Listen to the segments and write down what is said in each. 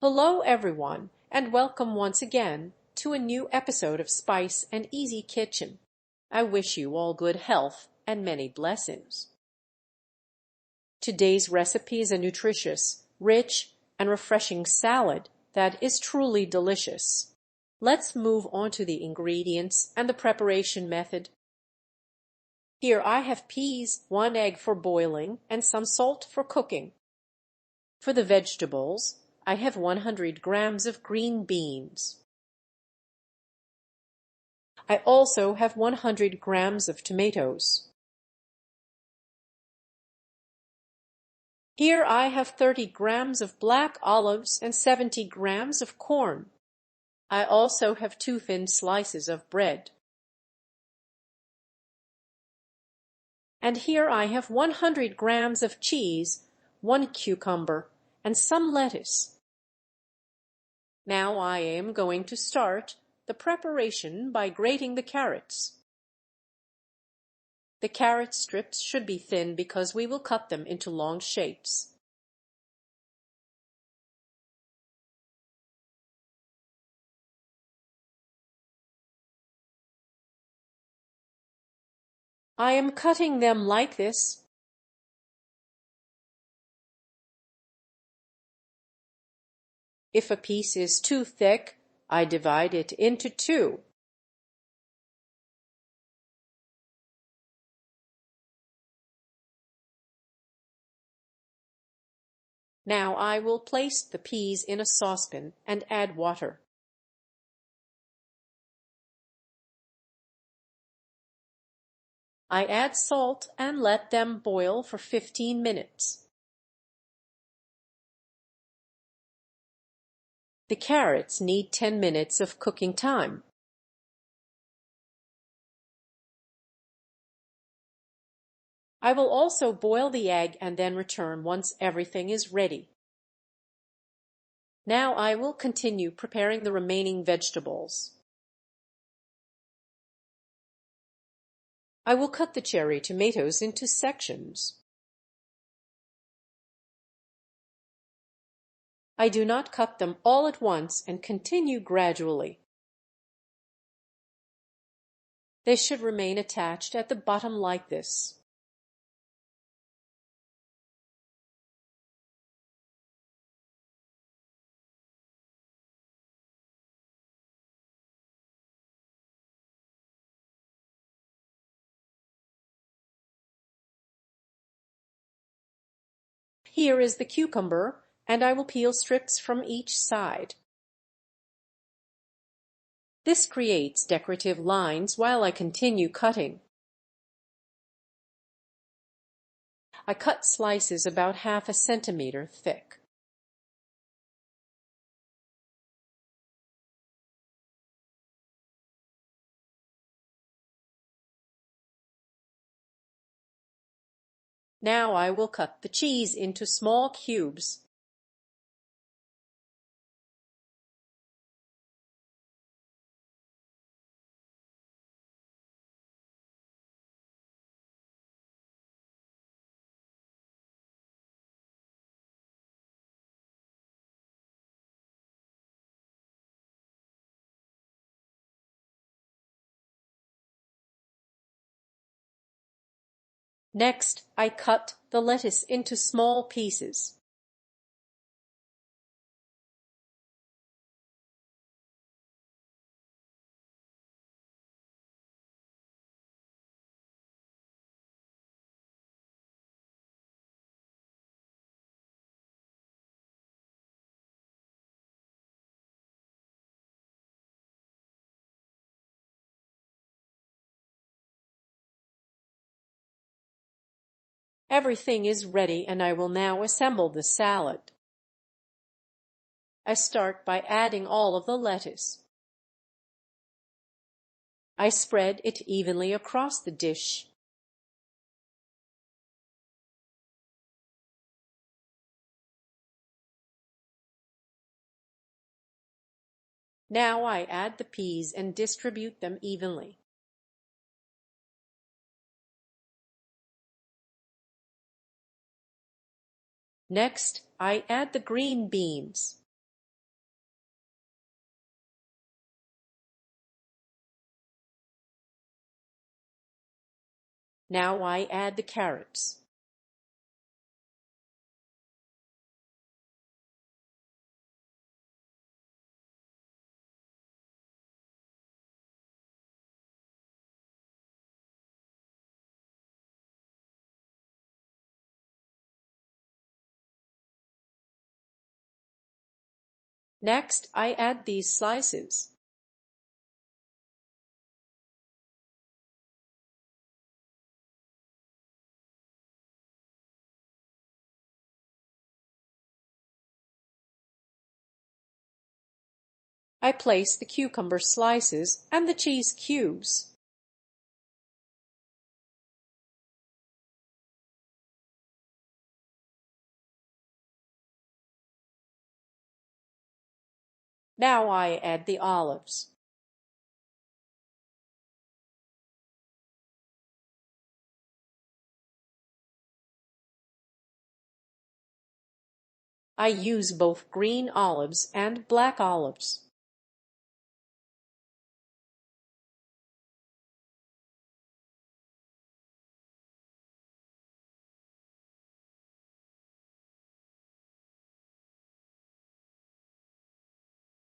Hello, everyone, and welcome once again to a new episode of Spice and Easy Kitchen. I wish you all good health and many blessings. Today's recipe is a nutritious, rich, and refreshing salad that is truly delicious. Let's move on to the ingredients and the preparation method. Here I have peas, 1 egg for boiling, and some salt for cooking. For the vegetables, I have 100 grams of green beans. I also have 100 grams of tomatoes. Here I have 30 grams of black olives and 70 grams of corn. I also have 2 thin slices of bread. And here I have 100 grams of cheese, 1 cucumber, and some lettuce. Now I am going to start the preparation by grating the carrots. The carrot strips should be thin because we will cut them into long shapes. I am cutting them like this. If a piece is too thick, I divide it into 2. Now I will place the peas in a saucepan and add water. I add salt and let them boil for 15 minutes. The carrots need 10 minutes of cooking time. I will also boil the egg and then return once everything is ready. Now I will continue preparing the remaining vegetables. I will cut the cherry tomatoes into sections. I do not cut them all at once and continue gradually. They should remain attached at the bottom like this. Here is the cucumber, and I will peel strips from each side. This creates decorative lines while I continue cutting. I cut slices about half a centimeter thick. Now I will cut the cheese into small cubes. Next, I cut the lettuce into small pieces. Everything is ready and I will now assemble the salad. I start by adding all of the lettuce. I spread it evenly across the dish. Now I add the peas and distribute them evenly. Next, I add the green beans. Now I add the carrots. Next, I add these slices. I place the cucumber slices and the cheese cubes. Now I add the olives. I use both green olives and black olives.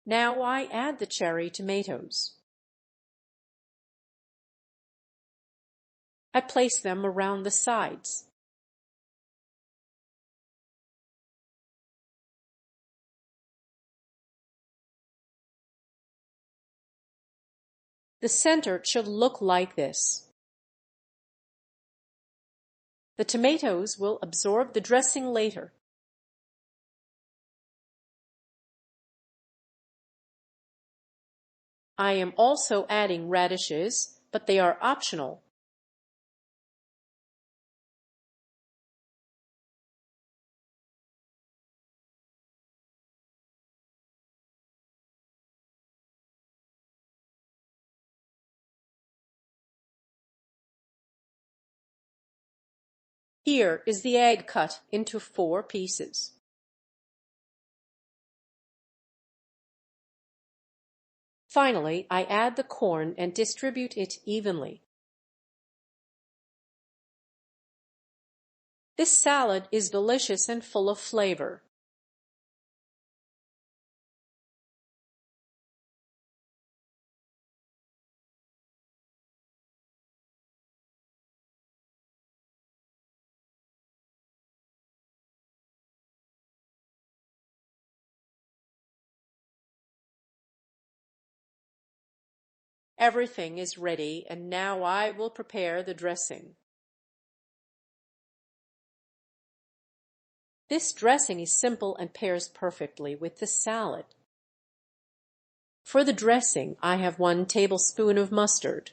Now I add the cherry tomatoes. I place them around the sides. The center should look like this. The tomatoes will absorb the dressing later. I am also adding radishes, but they are optional. Here is the egg cut into 4 pieces. Finally, I add the corn and distribute it evenly. This salad is delicious and full of flavor. Everything is ready, and now I will prepare the dressing. This dressing is simple and pairs perfectly with the salad. For the dressing, I have 1 tablespoon of mustard.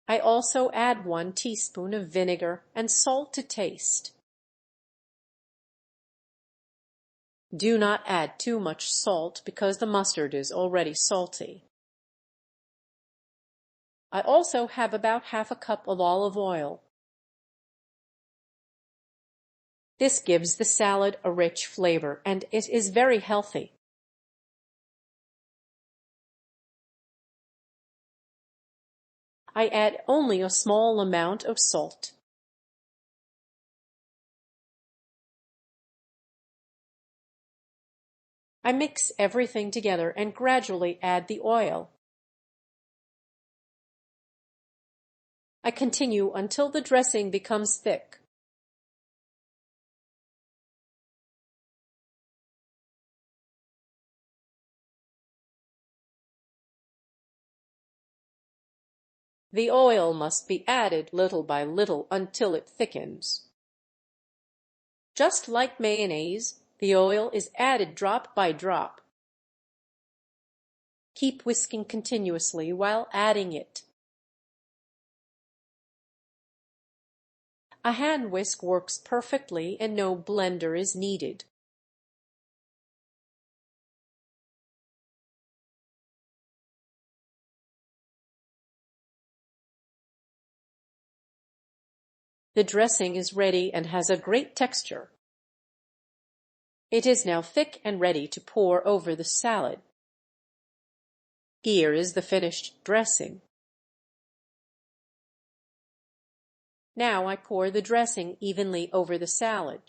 I also add 1 teaspoon of vinegar and salt to taste. Do not add too much salt because the mustard is already salty. I also have about half a cup of olive oil. This gives the salad a rich flavor, and it is very healthy. I add only a small amount of salt. I mix everything together and gradually add the oil. I continue until the dressing becomes thick. The oil must be added little by little until it thickens. Just like mayonnaise, the oil is added drop by drop. Keep whisking continuously while adding it. A hand whisk works perfectly and no blender is needed. The dressing is ready and has a great texture. It is now thick and ready to pour over the salad. Here is the finished dressing. Now I pour the dressing evenly over the salad.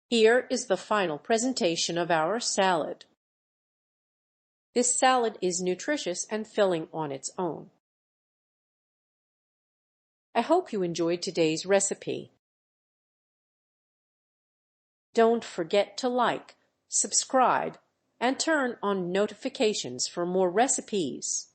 Here is the final presentation of our salad. This salad is nutritious and filling on its own. I hope you enjoyed today's recipe. Don't forget to like, subscribe, and turn on notifications for more recipes.